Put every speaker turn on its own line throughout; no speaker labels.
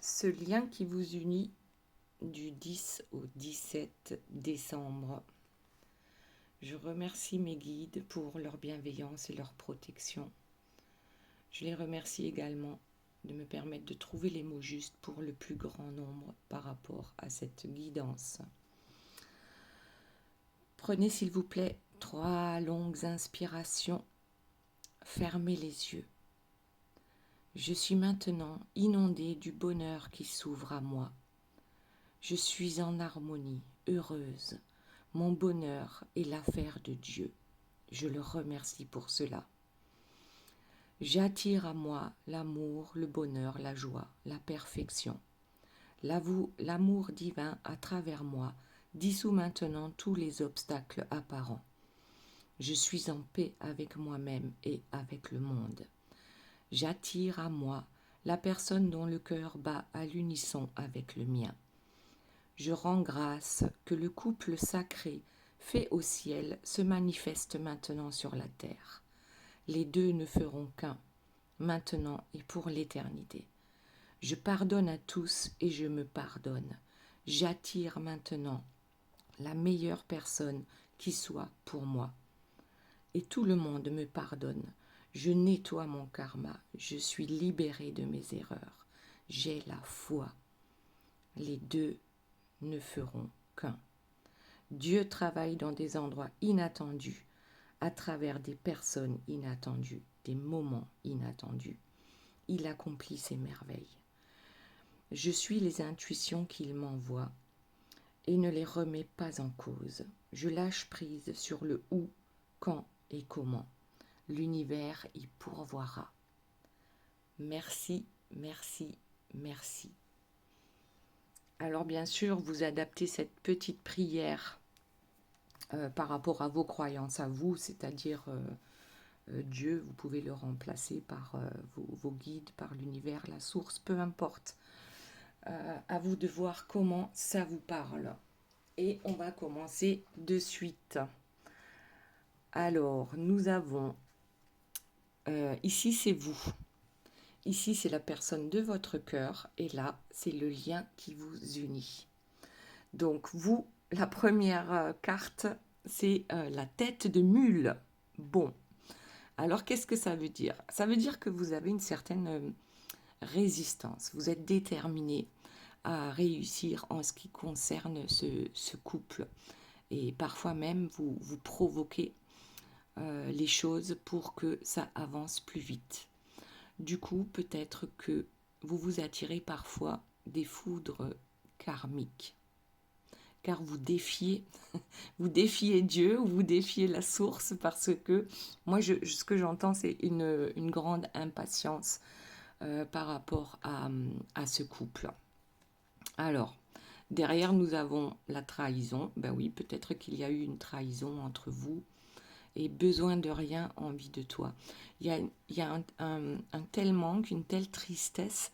ce lien qui vous unit du 10 au 17 décembre. Je remercie mes guides pour leur bienveillance et leur protection. Je les remercie également de me permettre de trouver les mots justes pour le plus grand nombre par rapport à cette guidance. Prenez s'il vous plaît 3 longues inspirations. Fermez les yeux. Je suis maintenant inondée du bonheur qui s'ouvre à moi. Je suis en harmonie, heureuse. Mon bonheur est l'affaire de Dieu. Je le remercie pour cela. J'attire à moi l'amour, le bonheur, la joie, la perfection. L'amour divin à travers moi dissout maintenant tous les obstacles apparents. Je suis en paix avec moi-même et avec le monde. J'attire à moi la personne dont le cœur bat à l'unisson avec le mien. Je rends grâce que le couple sacré fait au ciel se manifeste maintenant sur la terre. Les deux ne feront qu'un, maintenant et pour l'éternité. Je pardonne à tous et je me pardonne. J'attire maintenant la meilleure personne qui soit pour moi. Et tout le monde me pardonne. Je nettoie mon karma. Je suis libérée de mes erreurs. J'ai la foi. Les deux ne feront qu'un. Dieu travaille dans des endroits inattendus, à travers des personnes inattendues, des moments inattendus. Il accomplit ses merveilles. Je suis les intuitions qu'il m'envoie et ne les remets pas en cause. Je lâche prise sur le où, quand et comment. L'univers y pourvoira. Merci, merci, merci. Alors bien sûr, vous adaptez cette petite prière par rapport à vos croyances à vous, c'est-à-dire Dieu, vous pouvez le remplacer par vos guides, par l'univers, la source, peu importe. À vous de voir comment ça vous parle. Et on va commencer de suite. Alors, nous avons, ici c'est vous. Ici, c'est la personne de votre cœur et là, c'est le lien qui vous unit. Donc, vous, la première carte, c'est la tête de mule. Bon, alors qu'est-ce que ça veut dire? Ça veut dire que vous avez une certaine résistance. Vous êtes déterminé à réussir en ce qui concerne ce couple. Et parfois même, vous provoquez les choses pour que ça avance plus vite. Du coup, peut-être que vous vous attirez parfois des foudres karmiques, car vous défiez, vous défiez Dieu ou vous défiez la source parce que moi, ce que j'entends, c'est une grande impatience par rapport à ce couple. Alors, derrière, nous avons la trahison. Ben oui, peut-être qu'il y a eu une trahison entre vous et besoin de rien, envie de toi. Il y a un tel manque, une telle tristesse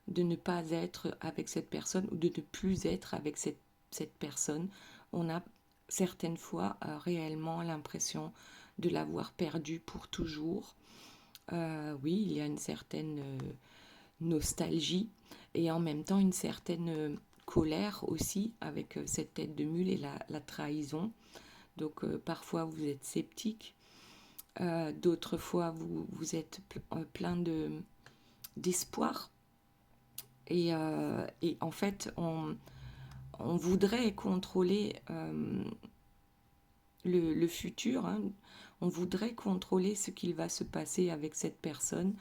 de ne pas être avec cette personne ou de ne plus être avec cette personne. On a certaines fois réellement l'impression de l'avoir perdue pour toujours. Oui, il y a une certaine nostalgie et en même temps une certaine colère aussi avec cette tête de mule et la trahison. Donc parfois vous êtes sceptique, d'autres fois vous êtes plein d'espoir. Et en fait, on voudrait contrôler le futur, hein. On voudrait contrôler ce qu'il va se passer avec cette personne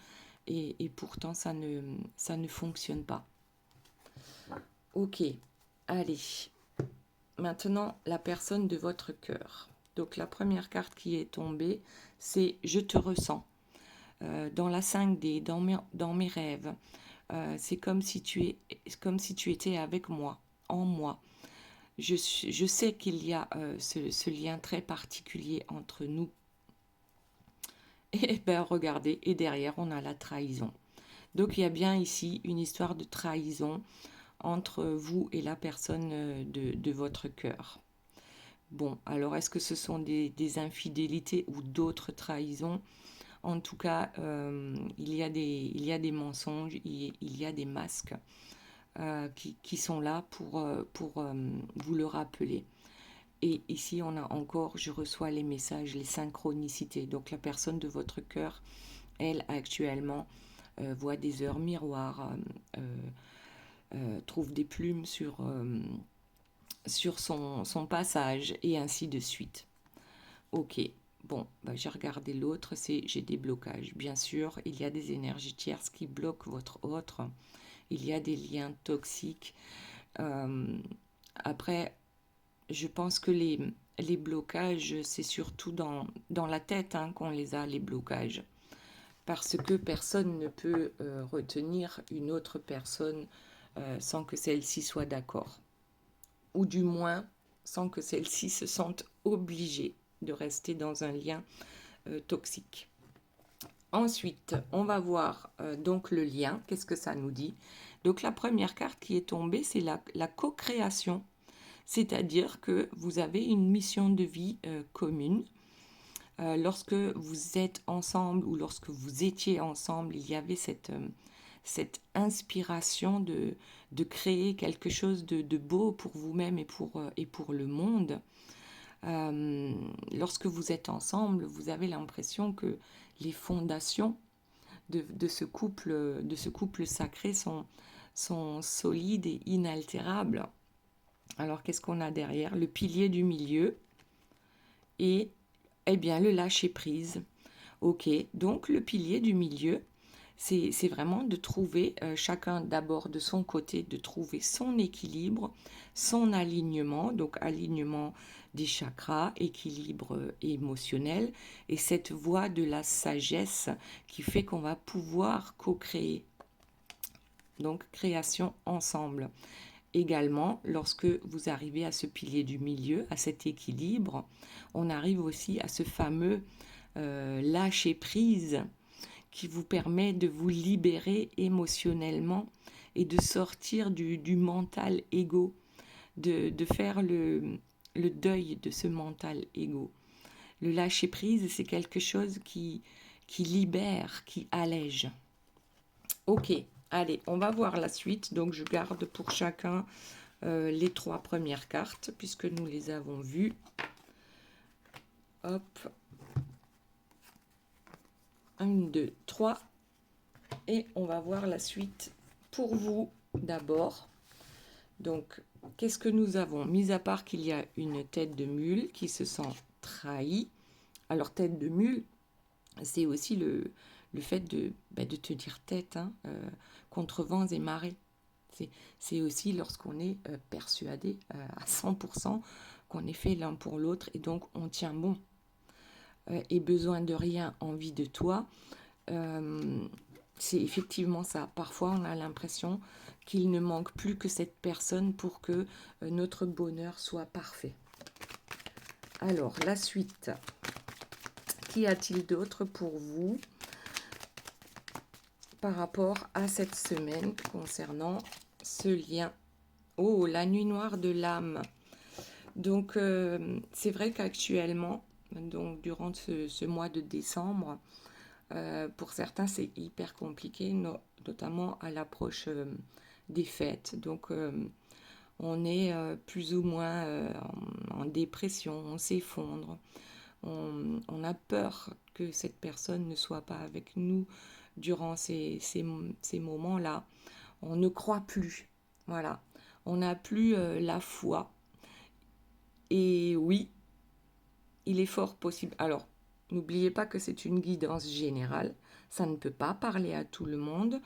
et pourtant ça ne fonctionne pas. Ok, allez. Maintenant, la personne de votre cœur. Donc la première carte qui est tombée, c'est « Je te ressens ». Dans la 5D, dans mes rêves, c'est comme si tu étais avec moi, en moi. Je sais qu'il y a ce lien très particulier entre nous. Et bien regardez, et derrière on a la trahison. Donc il y a bien ici une histoire de trahison entre vous et la personne de votre cœur. Bon, alors est-ce que ce sont des infidélités ou d'autres trahisons? En tout cas, il y a des mensonges, il y a des masques qui sont là pour vous le rappeler. Et ici, on a encore, je reçois les messages, les synchronicités. Donc la personne de votre cœur, elle, actuellement, voit des heures miroirs, trouve des plumes sur son passage, et ainsi de suite. Ok, bon, bah, j'ai regardé l'autre, j'ai des blocages. Bien sûr, il y a des énergies tierces qui bloquent votre autre. Il y a des liens toxiques. Euh, Après, je pense que les blocages, c'est surtout dans la tête qu'on les a, les blocages. Parce que personne ne peut retenir une autre personne sans que celle-ci soit d'accord. Ou du moins, sans que celle-ci se sente obligée de rester dans un lien toxique. Ensuite, on va voir donc le lien. Qu'est-ce que ça nous dit? Donc la première carte qui est tombée, c'est la co-création. C'est-à-dire que vous avez une mission de vie commune. Lorsque vous êtes ensemble ou lorsque vous étiez ensemble, il y avait cette inspiration de créer quelque chose de beau pour vous-même et pour le monde. Lorsque vous êtes ensemble, vous avez l'impression que les fondations de ce couple sacré sont solides et inaltérables. Alors, qu'est-ce qu'on a derrière? Le pilier du milieu et, eh bien, le lâcher-prise. Ok, donc le pilier du milieu, c'est vraiment de trouver, chacun d'abord de son côté, de trouver son équilibre, son alignement, donc alignement des chakras, équilibre émotionnel, et cette voie de la sagesse qui fait qu'on va pouvoir co-créer. Donc création ensemble. Également, lorsque vous arrivez à ce pilier du milieu, à cet équilibre, on arrive aussi à ce fameux lâcher prise qui vous permet de vous libérer émotionnellement et de sortir du mental égo, de faire le deuil de ce mental égo. Le lâcher prise, c'est quelque chose qui libère, qui allège. Ok, allez, on va voir la suite. Donc je garde pour chacun les 3 premières cartes, puisque nous les avons vues. Hop. 1, 2, 3. Et on va voir la suite pour vous d'abord. Donc, qu'est-ce que nous avons? Mis à part qu'il y a une tête de mule qui se sent trahie. Alors, tête de mule, c'est aussi le fait de tenir tête contre vents et marées. C'est aussi lorsqu'on est persuadé à 100% qu'on est fait l'un pour l'autre et donc on tient bon. Et besoin de rien, envie de toi, c'est effectivement ça. Parfois, on a l'impression qu'il ne manque plus que cette personne pour que notre bonheur soit parfait. Alors, la suite. Qu'y a-t-il d'autre pour vous par rapport à cette semaine concernant ce lien? Oh, la nuit noire de l'âme. Donc, c'est vrai qu'actuellement, donc durant ce mois de décembre, pour certains, c'est hyper compliqué, notamment à l'approche des fêtes. Donc, on est plus ou moins en dépression, on s'effondre. On a peur que cette personne ne soit pas avec nous durant ces moments-là. On ne croit plus. Voilà. On n'a plus la foi. Et oui, il est fort possible. Alors, n'oubliez pas que c'est une guidance générale. Ça ne peut pas parler à tout le monde.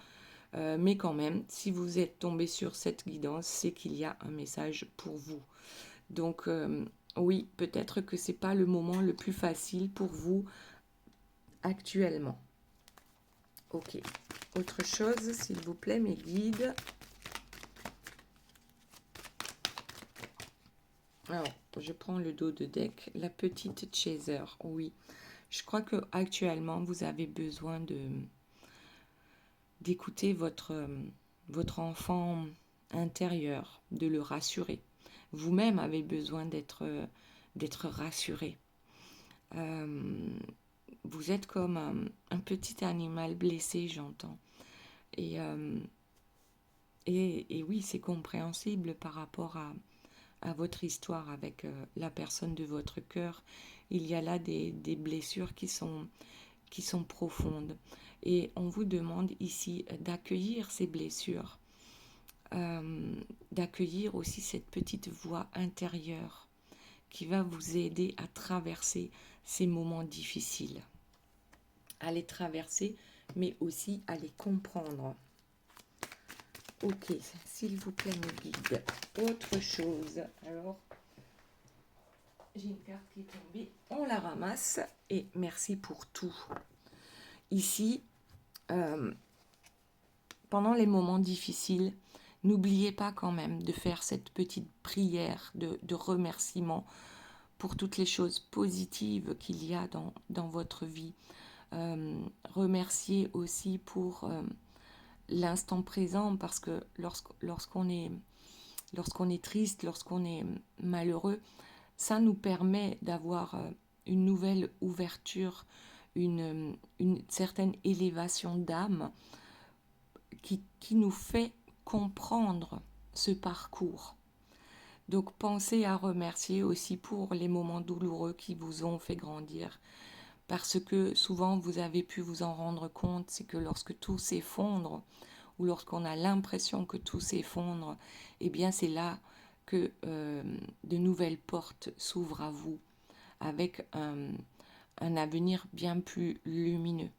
Mais quand même, si vous êtes tombé sur cette guidance, c'est qu'il y a un message pour vous. Donc, oui, peut-être que ce n'est pas le moment le plus facile pour vous actuellement. Ok. Autre chose, s'il vous plaît, mes guides. Alors, je prends le dos de deck. La petite chaser, oui. Je crois que actuellement vous avez besoin d'écouter votre enfant intérieur, de le rassurer. Vous-même avez besoin d'être rassuré. Vous êtes comme un petit animal blessé, j'entends. Et Et oui, c'est compréhensible par rapport à votre histoire avec la personne de votre cœur. Il y a là des blessures qui sont profondes. Et on vous demande ici d'accueillir ces blessures, d'accueillir aussi cette petite voix intérieure qui va vous aider à traverser ces moments difficiles, à les traverser, mais aussi à les comprendre. Ok, s'il vous plaît, me guide. Autre chose. Alors, j'ai une carte qui est tombée. On la ramasse et merci pour tout. Ici, pendant les moments difficiles, n'oubliez pas quand même de faire cette petite prière de remerciement pour toutes les choses positives qu'il y a dans votre vie. Remerciez aussi pour l'instant présent, parce que lorsqu'on est triste, lorsqu'on est malheureux, ça nous permet d'avoir une nouvelle ouverture, une certaine élévation d'âme qui nous fait comprendre ce parcours. Donc pensez à remercier aussi pour les moments douloureux qui vous ont fait grandir. Parce que souvent vous avez pu vous en rendre compte, c'est que lorsque tout s'effondre, ou lorsqu'on a l'impression que tout s'effondre, eh bien c'est là que de nouvelles portes s'ouvrent à vous, avec un avenir bien plus lumineux.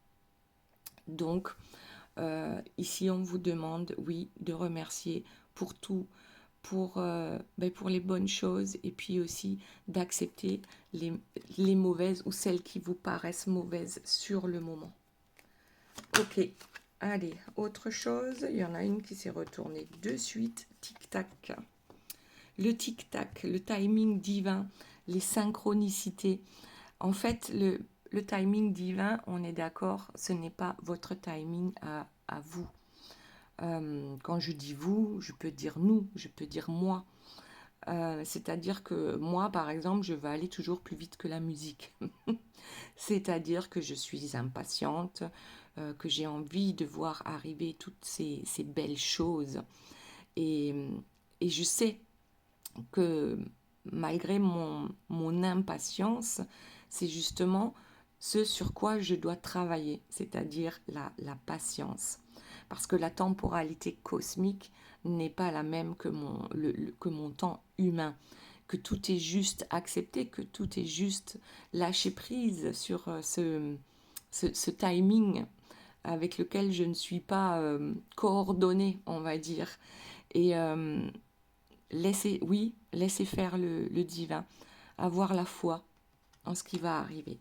Donc, ici on vous demande, oui, de remercier pour tout, pour les bonnes choses, et puis aussi d'accepter les mauvaises ou celles qui vous paraissent mauvaises sur le moment. Ok, allez, autre chose, il y en a une qui s'est retournée de suite, tic-tac. Le tic-tac, le timing divin, les synchronicités. En fait, le timing divin, on est d'accord, ce n'est pas votre timing à vous. Quand je dis vous, je peux dire nous, je peux dire moi. C'est-à-dire que moi, par exemple, je vais aller toujours plus vite que la musique. C'est-à-dire que je suis impatiente, que j'ai envie de voir arriver toutes ces belles choses. Et, et je sais que malgré mon impatience, c'est justement ce sur quoi je dois travailler, c'est-à-dire la patience. Parce que la temporalité cosmique n'est pas la même que mon temps humain, que tout est juste accepté, que tout est juste lâché prise sur ce timing avec lequel je ne suis pas coordonnée, on va dire. Et laissez faire le divin, avoir la foi en ce qui va arriver.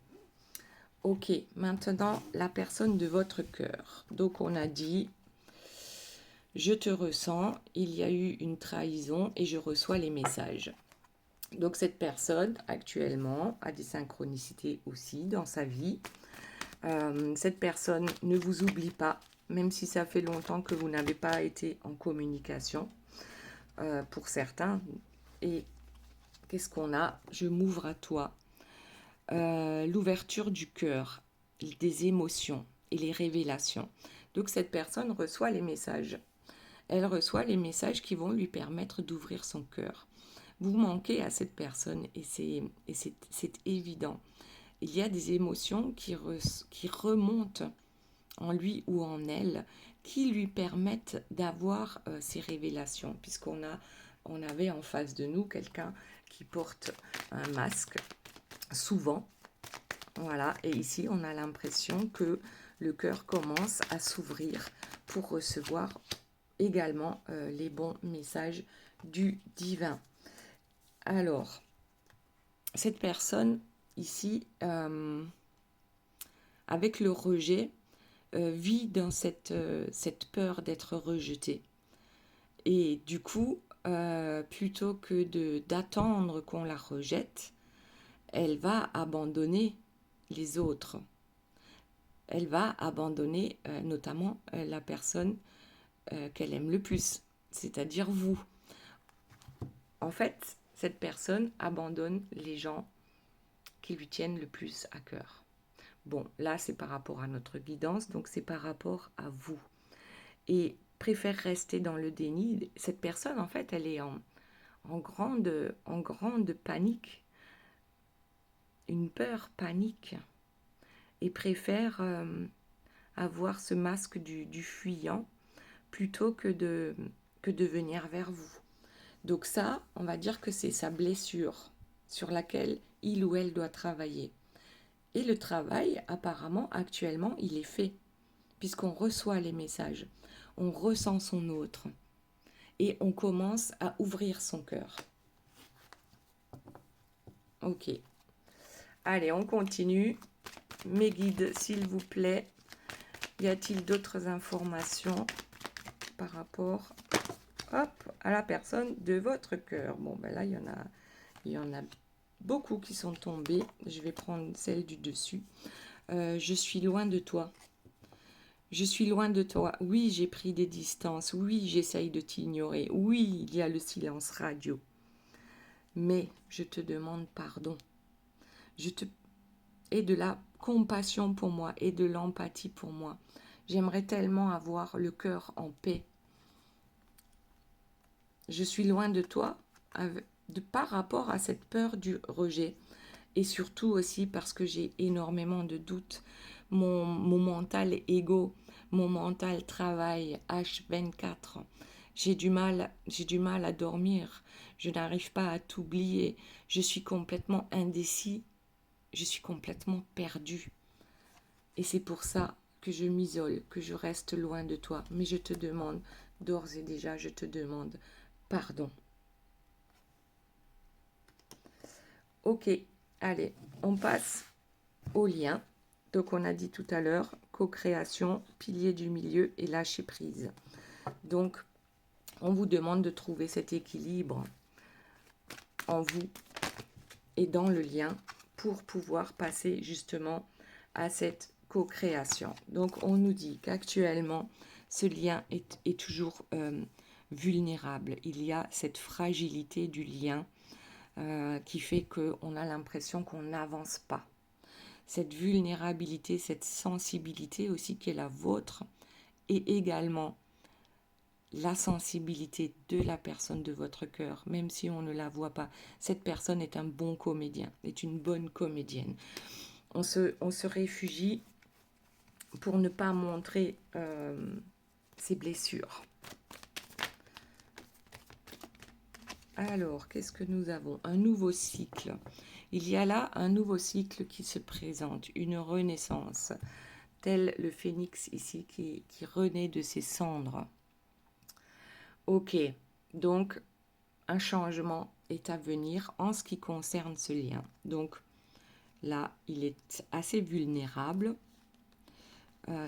Ok, maintenant la personne de votre cœur. Donc on a dit, je te ressens, il y a eu une trahison et je reçois les messages. Donc cette personne actuellement a des synchronicités aussi dans sa vie. Cette personne ne vous oublie pas, même si ça fait longtemps que vous n'avez pas été en communication, pour certains. Et qu'est-ce qu'on a? Je m'ouvre à toi. L'ouverture du cœur, des émotions et les révélations. Donc cette personne reçoit les messages. Elle reçoit les messages qui vont lui permettre d'ouvrir son cœur. Vous manquez à cette personne et c'est évident. Il y a des émotions qui remontent en lui ou en elle, qui lui permettent d'avoir ces révélations, on avait en face de nous quelqu'un qui porte un masque, souvent, voilà, et ici on a l'impression que le cœur commence à s'ouvrir pour recevoir également les bons messages du divin. Alors, cette personne ici, avec le rejet, vit dans cette peur d'être rejetée. Et du coup, plutôt que d'attendre qu'on la rejette, elle va abandonner les autres. Elle va abandonner notamment la personne qu'elle aime le plus, c'est-à-dire vous. En fait, cette personne abandonne les gens qui lui tiennent le plus à cœur. Bon, là, c'est par rapport à notre guidance, donc c'est par rapport à vous. Et préfère rester dans le déni. Cette personne, en fait, elle est en grande panique, une peur panique, et préfère avoir ce masque du fuyant plutôt que de venir vers vous. Donc ça, on va dire que c'est sa blessure sur laquelle il ou elle doit travailler. Et le travail, apparemment, actuellement, il est fait, puisqu'on reçoit les messages, on ressent son autre, et on commence à ouvrir son cœur. Ok. Allez, on continue. Mes guides, s'il vous plaît, y a-t-il d'autres informations par rapport à la personne de votre cœur? Bon, ben là, il y en a beaucoup qui sont tombées. Je vais prendre celle du dessus. Je suis loin de toi. Je suis loin de toi. Oui, j'ai pris des distances. Oui, j'essaye de t'ignorer. Oui, il y a le silence radio. Mais je te demande pardon. Et de la compassion pour moi et de l'empathie pour moi. J'aimerais tellement avoir le cœur en paix. Je suis loin de toi par rapport à cette peur du rejet. Et surtout aussi parce que j'ai énormément de doutes. Mon mental égo, mon mental travail H24. J'ai du mal à dormir. Je n'arrive pas à t'oublier. Je suis complètement indécis. Je suis complètement perdue. Et c'est pour ça que je m'isole, que je reste loin de toi. Mais je te demande, d'ores et déjà, je te demande pardon. Ok, allez, on passe au lien. Donc on a dit tout à l'heure, co-création, pilier du milieu et lâcher prise. Donc on vous demande de trouver cet équilibre en vous et dans le lien pour pouvoir passer justement à cette co-création. Donc on nous dit qu'actuellement ce lien est toujours vulnérable. Il y a cette fragilité du lien qui fait qu'on a l'impression qu'on n'avance pas. Cette vulnérabilité, cette sensibilité aussi qui est la vôtre, et également la sensibilité de la personne de votre cœur, même si on ne la voit pas. Cette personne est un bon comédien, est une bonne comédienne. On se réfugie pour ne pas montrer ses blessures. Alors, qu'est-ce que nous avons? Un nouveau cycle. Il y a là un nouveau cycle qui se présente, une renaissance, tel le phénix ici qui renaît de ses cendres. Ok, donc un changement est à venir en ce qui concerne ce lien. Donc là, il est assez vulnérable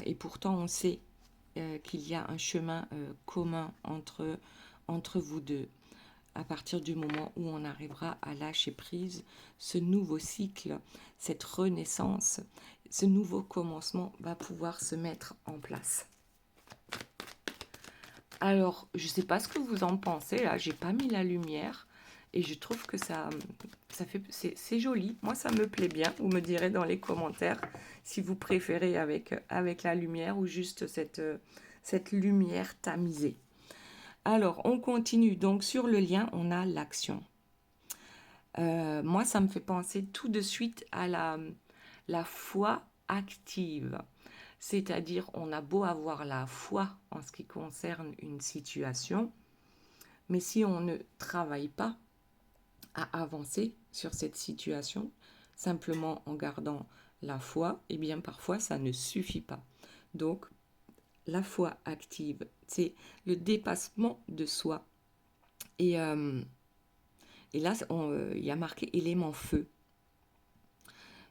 et pourtant on sait qu'il y a un chemin commun entre vous deux. À partir du moment où on arrivera à lâcher prise, ce nouveau cycle, cette renaissance, ce nouveau commencement va pouvoir se mettre en place. Alors, je ne sais pas ce que vous en pensez, là, j'ai pas mis la lumière et je trouve que c'est joli. Moi, ça me plaît bien. Vous me direz dans les commentaires si vous préférez avec la lumière ou juste cette lumière tamisée. Alors, on continue. Donc, sur le lien, on a l'action. Moi, ça me fait penser tout de suite à la foi active. C'est-à-dire, on a beau avoir la foi en ce qui concerne une situation, mais si on ne travaille pas à avancer sur cette situation, simplement en gardant la foi, eh bien, parfois, ça ne suffit pas. Donc, la foi active, c'est le dépassement de soi. Et là, il y a marqué élément feu.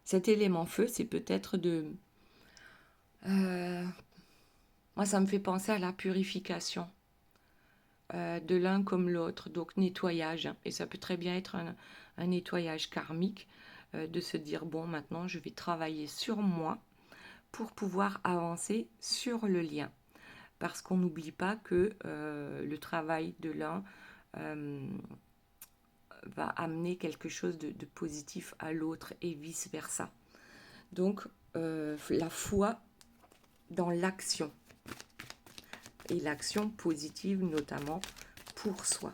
Cet élément feu, c'est peut-être moi, ça me fait penser à la purification de l'un comme l'autre, donc nettoyage. Et ça peut très bien être un nettoyage karmique, de se dire, bon, maintenant, je vais travailler sur moi pour pouvoir avancer sur le lien. Parce qu'on n'oublie pas que le travail de l'un va amener quelque chose de positif à l'autre et vice-versa. Donc, la foi dans l'action. et l'action positive, notamment pour soi.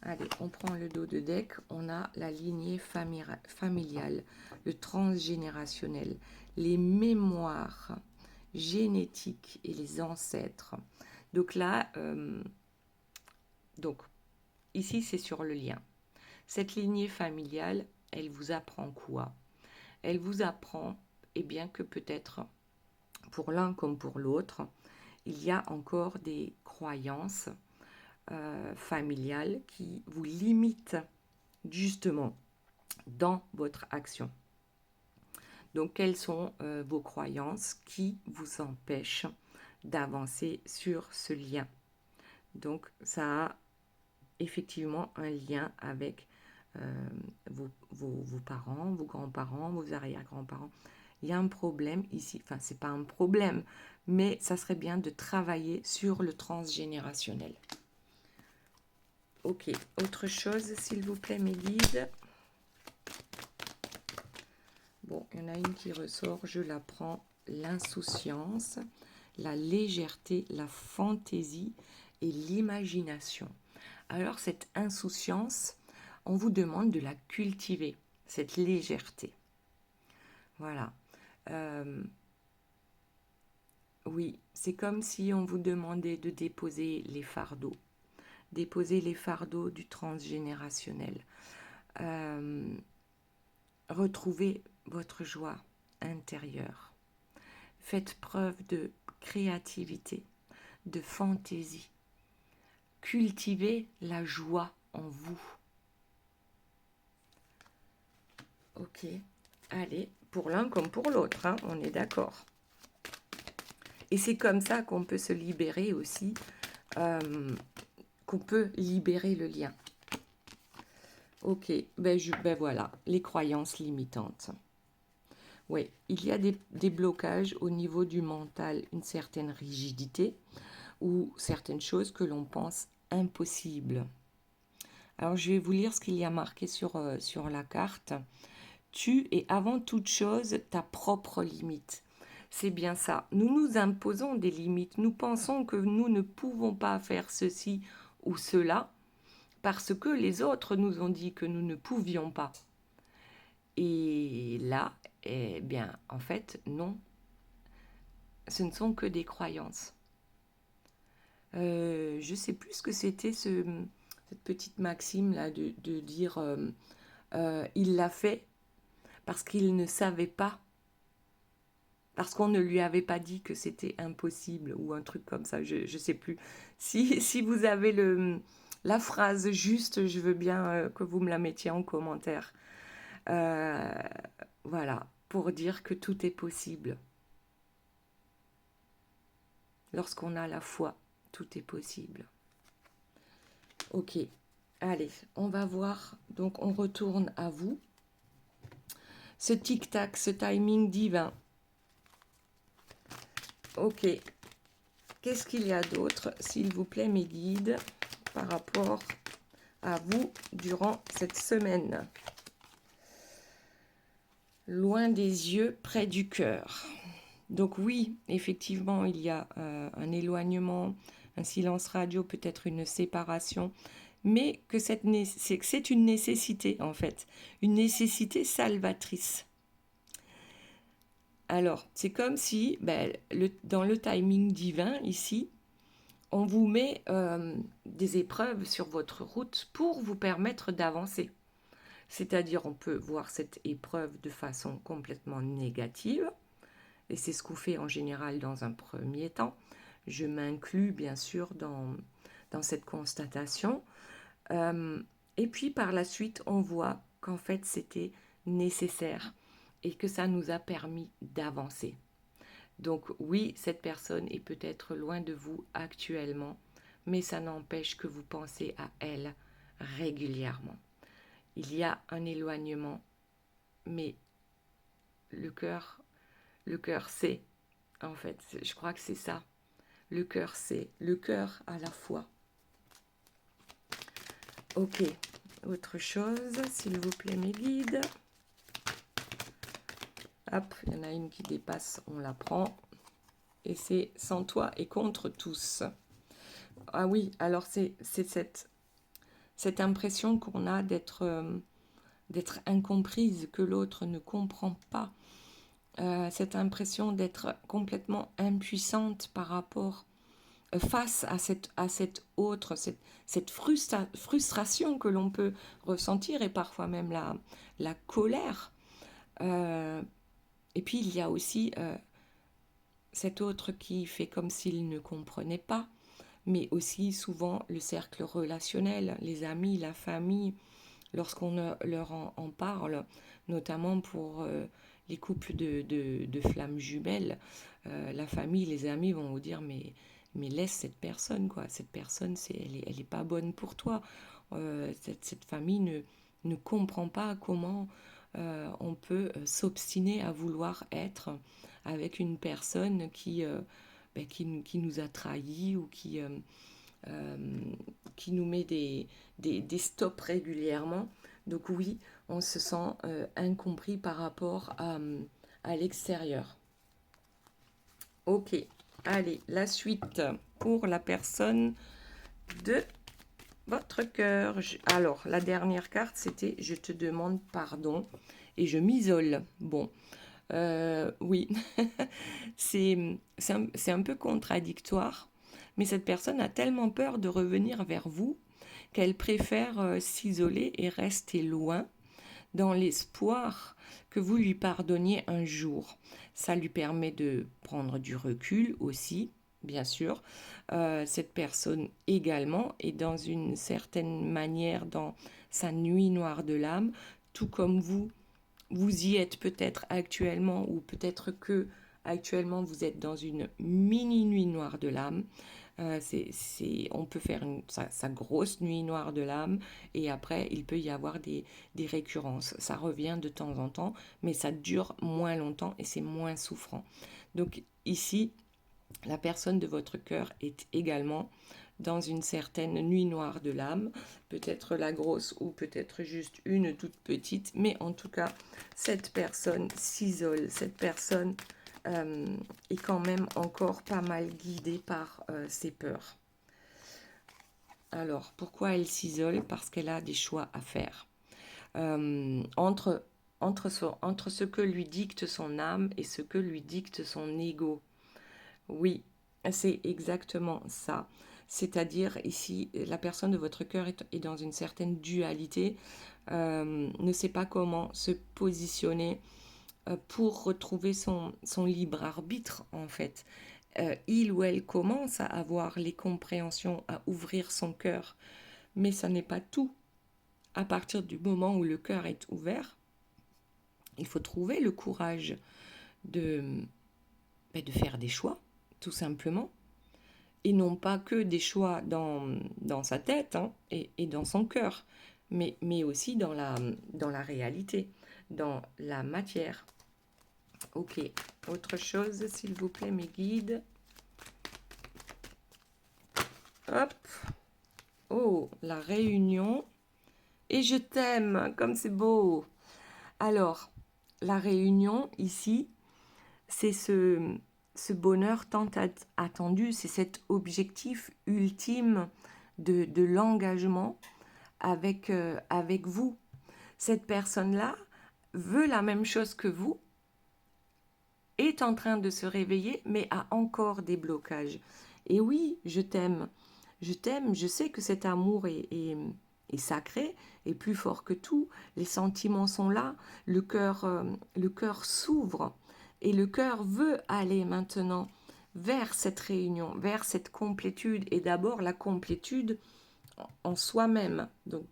Allez, on prend le dos de deck. On a la lignée familiale, le transgénérationnel, les mémoires génétiques et les ancêtres. Donc là, ici, c'est sur le lien. Cette lignée familiale, elle vous apprend quoi? Elle vous apprend, eh bien, que peut-être, pour l'un comme pour l'autre, il y a encore des croyances familiales qui vous limitent justement dans votre action. Donc, quelles sont vos croyances qui vous empêchent d'avancer sur ce lien? Donc, ça a effectivement un lien avec vos parents, vos grands-parents, vos arrière-grands-parents. Il y a un problème ici, enfin, c'est pas un problème, mais ça serait bien de travailler sur le transgénérationnel. Ok, autre chose, s'il vous plaît, mes guides. Bon, il y en a une qui ressort, je la prends. L'insouciance, la légèreté, la fantaisie et l'imagination. Alors, cette insouciance, on vous demande de la cultiver, cette légèreté. Voilà. Oui, c'est comme si on vous demandait de déposer les fardeaux. Déposer les fardeaux du transgénérationnel. Retrouvez votre joie intérieure. Faites preuve de créativité, de fantaisie. Cultivez la joie en vous. Ok, allez, pour l'un comme pour l'autre, hein, on est d'accord. Et c'est comme ça qu'on peut se libérer aussi, qu'on peut libérer le lien. Ok, ben voilà, les croyances limitantes. Oui, il y a des blocages au niveau du mental, une certaine rigidité ou certaines choses que l'on pense impossibles. Alors, je vais vous lire ce qu'il y a marqué sur la carte. Tu es avant toute chose ta propre limite. C'est bien ça. Nous nous imposons des limites. Nous pensons que nous ne pouvons pas faire ceci ou cela parce que les autres nous ont dit que nous ne pouvions pas. Et là, eh bien, en fait, non. Ce ne sont que des croyances. Je ne sais plus ce que c'était cette petite maxime là de dire il l'a fait parce qu'il ne savait pas, parce qu'on ne lui avait pas dit que c'était impossible ou un truc comme ça, je ne sais plus. Si vous avez la phrase juste, je veux bien que vous me la mettiez en commentaire. Voilà, pour dire que tout est possible. Lorsqu'on a la foi, tout est possible. Ok, allez, on va voir. Donc, on retourne à vous. Ce tic-tac, ce timing divin. Ok, qu'est-ce qu'il y a d'autre, s'il vous plaît, mes guides, par rapport à vous durant cette semaine? Loin des yeux, près du cœur. Donc oui, effectivement, il y a un éloignement, un silence radio, peut-être une séparation, mais que c'est une nécessité, en fait, une nécessité salvatrice. Alors, c'est comme si, dans le timing divin, ici, on vous met des épreuves sur votre route pour vous permettre d'avancer. C'est-à-dire, on peut voir cette épreuve de façon complètement négative, et c'est ce qu'on fait en général dans un premier temps. Je m'inclus bien sûr dans cette constatation. Et puis par la suite, on voit qu'en fait c'était nécessaire et que ça nous a permis d'avancer. Donc oui, cette personne est peut-être loin de vous actuellement, mais ça n'empêche que vous pensez à elle régulièrement. Il y a un éloignement, mais le cœur sait, en fait, je crois que c'est ça. Le cœur sait, le cœur à la fois. Ok, autre chose, s'il vous plaît, mes guides. Hop, il y en a une qui dépasse, on la prend. Et c'est sans toi et contre tous. Ah oui, alors c'est cette impression qu'on a d'être incomprise, que l'autre ne comprend pas. Cette impression d'être complètement impuissante par rapport, face à cette autre, cette frustration que l'on peut ressentir et parfois même la colère. Euh, et puis il y a aussi cet autre qui fait comme s'il ne comprenait pas, mais aussi souvent le cercle relationnel, les amis, la famille, lorsqu'on leur en parle, notamment pour les couples de flammes jumelles, la famille, les amis vont vous dire mais laisse cette personne, quoi. Cette personne, elle est pas bonne pour toi. Cette famille ne comprend pas comment on peut s'obstiner à vouloir être avec une personne qui nous a trahis ou euh, qui nous met des stops régulièrement. Donc oui, on se sent incompris par rapport à l'extérieur. Ok, allez, la suite pour la personne de votre cœur. Alors, la dernière carte, c'était « Je te demande pardon et je m'isole ». Bon, oui, c'est un peu contradictoire, mais cette personne a tellement peur de revenir vers vous qu'elle préfère s'isoler et rester loin dans l'espoir que vous lui pardonniez un jour. Ça lui permet de prendre du recul aussi, bien sûr. Cette personne également est dans une certaine manière dans sa nuit noire de l'âme, tout comme vous y êtes peut-être actuellement, ou peut-être que actuellement vous êtes dans une mini nuit noire de l'âme. On peut faire sa grosse nuit noire de l'âme et après il peut y avoir des récurrences. Ça revient de temps en temps, mais ça dure moins longtemps et c'est moins souffrant. Donc ici, la personne de votre cœur est également dans une certaine nuit noire de l'âme, peut-être la grosse ou peut-être juste une toute petite, mais en tout cas, cette personne s'isole, cette personne est quand même encore pas mal guidée par ses peurs. Alors, pourquoi elle s'isole? Parce qu'elle a des choix à faire. Entre ce que lui dicte son âme et ce que lui dicte son ego. Oui, c'est exactement ça. C'est-à-dire ici, la personne de votre cœur est dans une certaine dualité, ne sait pas comment se positionner pour retrouver son libre arbitre, en fait. Il ou elle commence à avoir les compréhensions, à ouvrir son cœur, mais ça n'est pas tout. À partir du moment où le cœur est ouvert, il faut trouver le courage de, de faire des choix, tout simplement. Et non pas que des choix dans sa tête hein, et dans son cœur, mais aussi dans la réalité, dans la matière. Ok, autre chose, s'il vous plaît, mes guides. Hop. Oh, la réunion. Et je t'aime, comme c'est beau. Alors, la réunion, ici, c'est ce bonheur tant attendu, c'est cet objectif ultime de l'engagement avec vous. Cette personne-là veut la même chose que vous, est en train de se réveiller, mais a encore des blocages. Et oui, je t'aime, je sais que cet amour est sacré, est plus fort que tout, les sentiments sont là, le cœur s'ouvre, et le cœur veut aller maintenant vers cette réunion, vers cette complétude, et d'abord la complétude en soi-même. Donc,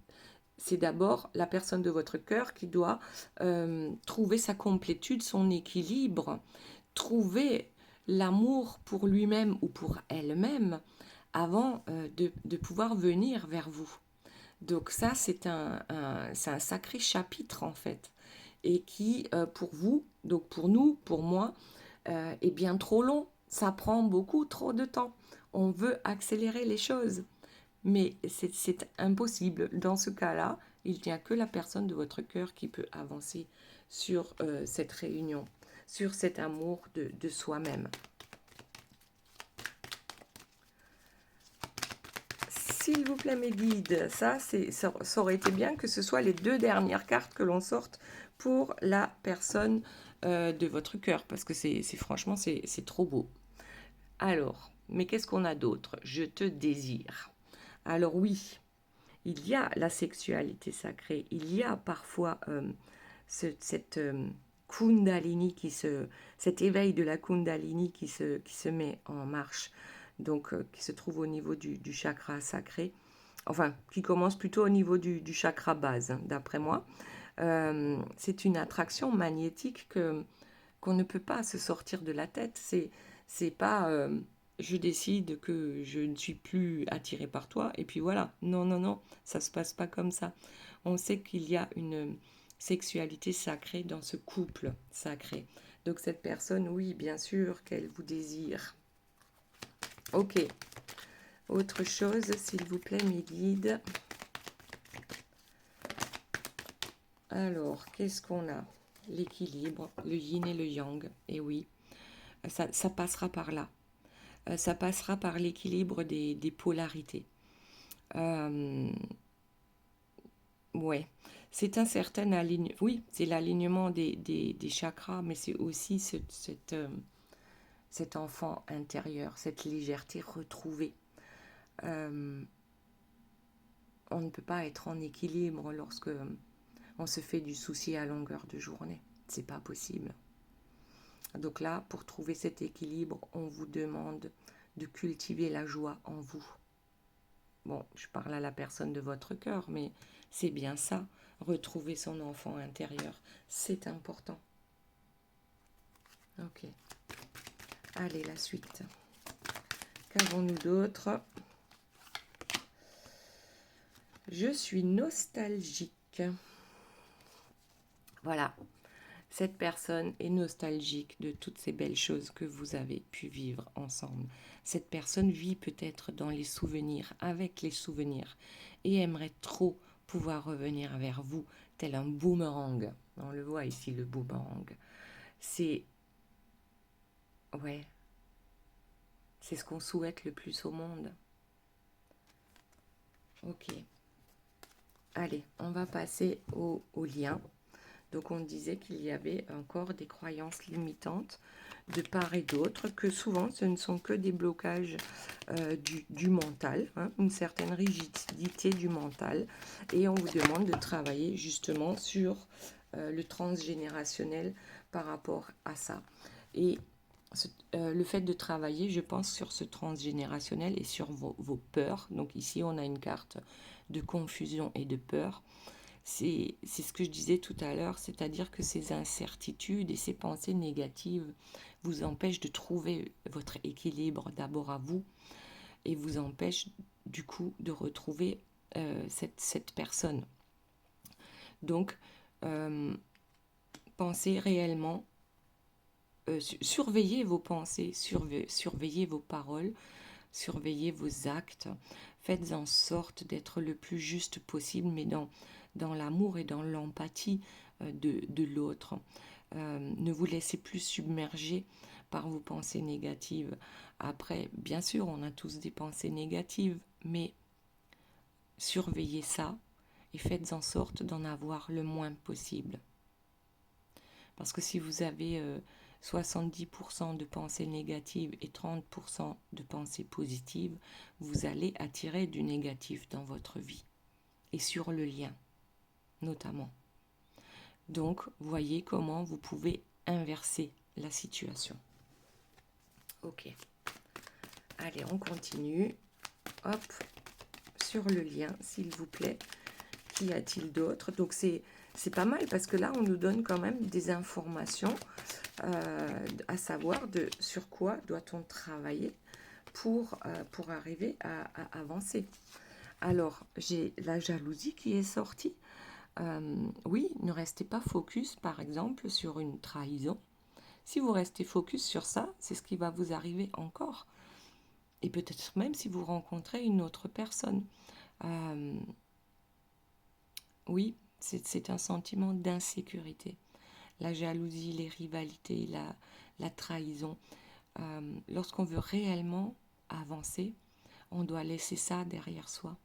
c'est d'abord la personne de votre cœur qui doit trouver sa complétude, son équilibre, trouver l'amour pour lui-même ou pour elle-même avant de pouvoir venir vers vous. Donc ça, c'est un sacré chapitre en fait, et qui, pour vous, donc pour nous, pour moi, est bien trop long. Ça prend beaucoup trop de temps. On veut accélérer les choses. Mais c'est impossible. Dans ce cas-là, il n'y a que la personne de votre cœur qui peut avancer sur cette réunion, sur cet amour de soi-même. s'il vous plaît, mes guides, ça aurait été bien que ce soit les 2 dernières cartes que l'on sorte pour la personne de votre cœur, parce que franchement, c'est trop beau. Alors, mais qu'est-ce qu'on a d'autre? Je te désire. Alors oui, il y a la sexualité sacrée, il y a parfois cette Kundalini cet éveil de la Kundalini qui se met en marche, donc qui se trouve au niveau du chakra sacré, enfin qui commence plutôt au niveau du chakra base, hein, d'après moi. C'est une attraction magnétique qu'on ne peut pas se sortir de la tête. C'est pas je décide que je ne suis plus attirée par toi et puis voilà. Non, non, non, ça se passe pas comme ça. On sait qu'il y a une sexualité sacrée dans ce couple sacré. Donc cette personne, oui, bien sûr qu'elle vous désire. Ok. Autre chose, s'il vous plaît, mes guides. Alors, qu'est-ce qu'on a? L'équilibre, le yin et le yang. Et oui, ça passera par là. Ça passera par l'équilibre des polarités. Ouais, c'est un certain alignement. Oui, c'est l'alignement des chakras, mais c'est aussi cet enfant intérieur, cette légèreté retrouvée. On ne peut pas être en équilibre lorsque on se fait du souci à longueur de journée. C'est pas possible. Donc là, pour trouver cet équilibre, on vous demande de cultiver la joie en vous. Bon, je parle à la personne de votre cœur, mais c'est bien ça. Retrouver son enfant intérieur, c'est important. Ok. Allez, la suite. Qu'avons-nous d'autre? Je suis nostalgique. Voilà. Cette personne est nostalgique de toutes ces belles choses que vous avez pu vivre ensemble. Cette personne vit peut-être dans les souvenirs, avec les souvenirs, et aimerait trop pouvoir revenir vers vous, tel un boomerang. On le voit ici, le boomerang. C'est... Ouais. C'est ce qu'on souhaite le plus au monde. Ok. Allez, on va passer au lien. Donc on disait qu'il y avait encore des croyances limitantes de part et d'autre, que souvent ce ne sont que des blocages du mental, hein, une certaine rigidité du mental, et on vous demande de travailler justement sur le transgénérationnel par rapport à ça. Et le fait de travailler, je pense, sur ce transgénérationnel et sur vos peurs. Donc ici on a une carte de confusion et de peur. C'est ce que je disais tout à l'heure, c'est-à-dire que ces incertitudes et ces pensées négatives vous empêchent de trouver votre équilibre d'abord à vous et vous empêchent du coup de retrouver cette personne. Donc, pensez réellement, surveillez vos pensées, surveillez vos paroles, surveillez vos actes, faites en sorte d'être le plus juste possible, mais dans l'amour et dans l'empathie de l'autre. Ne vous laissez plus submerger par vos pensées négatives. Après, bien sûr, on a tous des pensées négatives, mais surveillez ça et faites en sorte d'en avoir le moins possible. Parce que si vous avez 70% de pensées négatives et 30% de pensées positives, vous allez attirer du négatif dans votre vie et sur le lien, notamment. Donc, voyez comment vous pouvez inverser la situation. Ok. Allez, on continue. Hop, sur le lien, s'il vous plaît. Qu'y a-t-il d'autre? Donc, c'est pas mal parce que là, on nous donne quand même des informations à savoir sur quoi doit-on travailler pour arriver à avancer. Alors, j'ai la jalousie qui est sortie. Oui, ne restez pas focus, par exemple, sur une trahison. Si vous restez focus sur ça, c'est ce qui va vous arriver encore. Et peut-être même si vous rencontrez une autre personne. Oui, c'est un sentiment d'insécurité. La jalousie, les rivalités, la trahison. Lorsqu'on veut réellement avancer, On doit laisser ça derrière soi.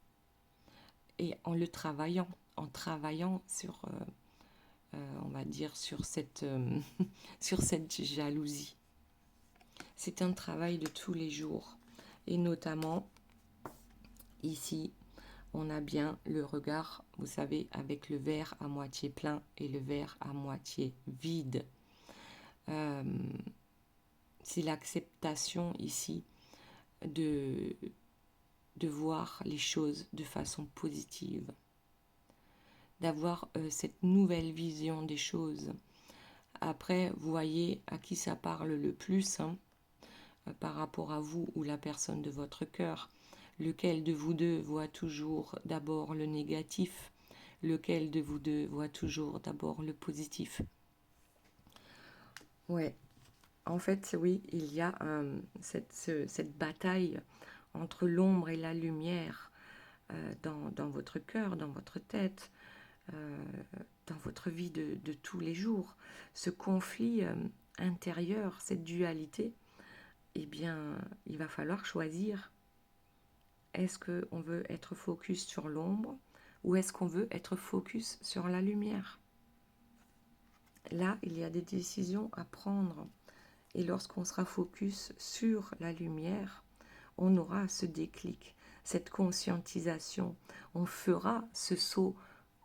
Et en travaillant sur, on va dire, sur cette, sur cette jalousie. C'est un travail de tous les jours. Et notamment, ici, on a bien le regard, vous savez, avec le verre à moitié plein et le verre à moitié vide. C'est l'acceptation ici de voir les choses de façon positive, d'avoir cette nouvelle vision des choses. Après, vous voyez à qui ça parle le plus, hein, par rapport à vous ou la personne de votre cœur. Lequel de vous deux voit toujours d'abord le négatif? Lequel de vous deux voit toujours d'abord le positif? Ouais, en fait, oui, il y a cette bataille entre l'ombre et la lumière dans votre cœur, dans votre tête, dans votre vie de tous les jours. Ce conflit intérieur, cette dualité, eh bien, il va falloir choisir. Est-ce qu'on veut être focus sur l'ombre ou est-ce qu'on veut être focus sur la lumière? Là, il y a des décisions à prendre. Et lorsqu'on sera focus sur la lumière, on aura ce déclic, cette conscientisation. On fera ce saut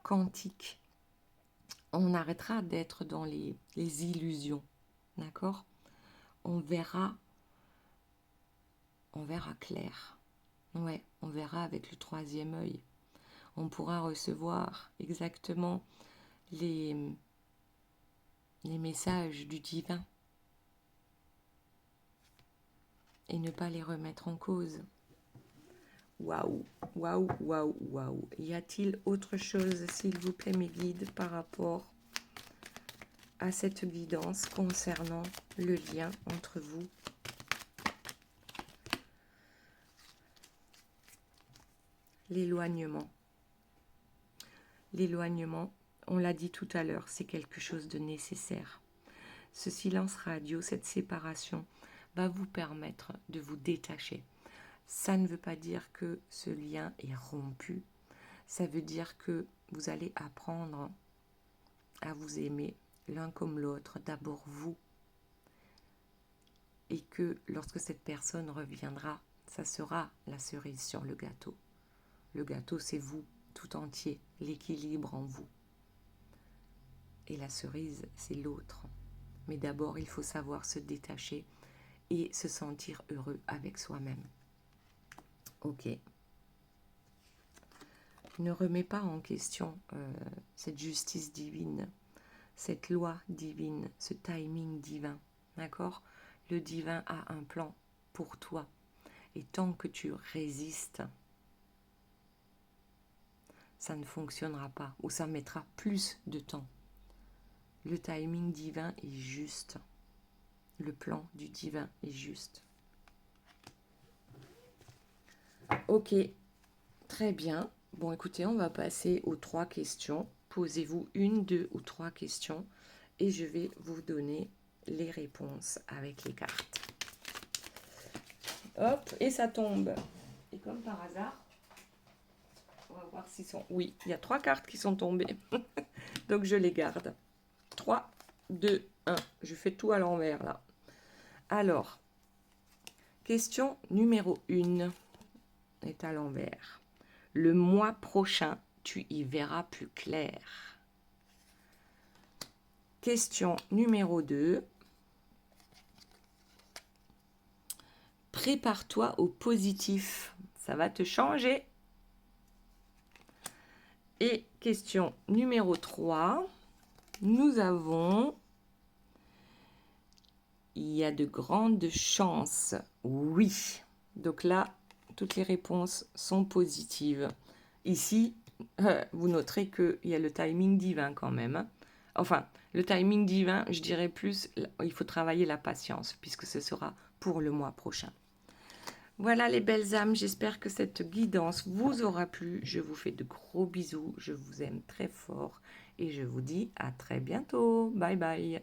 quantique. On arrêtera d'être dans les illusions. D'accord? On verra clair. Ouais, on verra avec le troisième œil. On pourra recevoir exactement les messages du divin et ne pas les remettre en cause. Waouh, waouh, waouh, waouh. Y a-t-il autre chose, s'il vous plaît, mes guides, par rapport à cette guidance concernant le lien entre vous? L'éloignement. L'éloignement, on l'a dit tout à l'heure, c'est quelque chose de nécessaire. Ce silence radio, cette séparation, va vous permettre de vous détacher. Ça ne veut pas dire que ce lien est rompu. Ça veut dire que vous allez apprendre à vous aimer l'un comme l'autre, d'abord vous. Et que lorsque cette personne reviendra, ça sera la cerise sur le gâteau. Le gâteau, c'est vous, tout entier, l'équilibre en vous. Et la cerise, c'est l'autre. Mais d'abord, il faut savoir se détacher et se sentir heureux avec soi-même. Ok. Ne remets pas en question cette justice divine, cette loi divine, ce timing divin. D'accord? Le divin a un plan pour toi. Et tant que tu résistes, ça ne fonctionnera pas ou ça mettra plus de temps. Le timing divin est juste. Le plan du divin est juste. Ok, très bien. Bon, écoutez, on va passer aux 3 questions. Posez-vous 1, 2 ou 3 questions et je vais vous donner les réponses avec les cartes. Hop, et ça tombe. Et comme par hasard, on va voir s'ils sont... Oui, il y a 3 cartes qui sont tombées. Donc, je les garde. 3, 2, 1. Je fais tout à l'envers, là. Alors, question numéro 1 est à l'envers. Le mois prochain, tu y verras plus clair. Question numéro 2. Prépare-toi au positif. Ça va te changer. Et question numéro 3. Nous avons... Il y a de grandes chances. Oui. Donc là, toutes les réponses sont positives. Ici, vous noterez qu'il y a le timing divin quand même. Enfin, le timing divin, je dirais plus, il faut travailler la patience, puisque ce sera pour le mois prochain. Voilà les belles âmes, j'espère que cette guidance vous aura plu. Je vous fais de gros bisous, je vous aime très fort et je vous dis à très bientôt. Bye bye.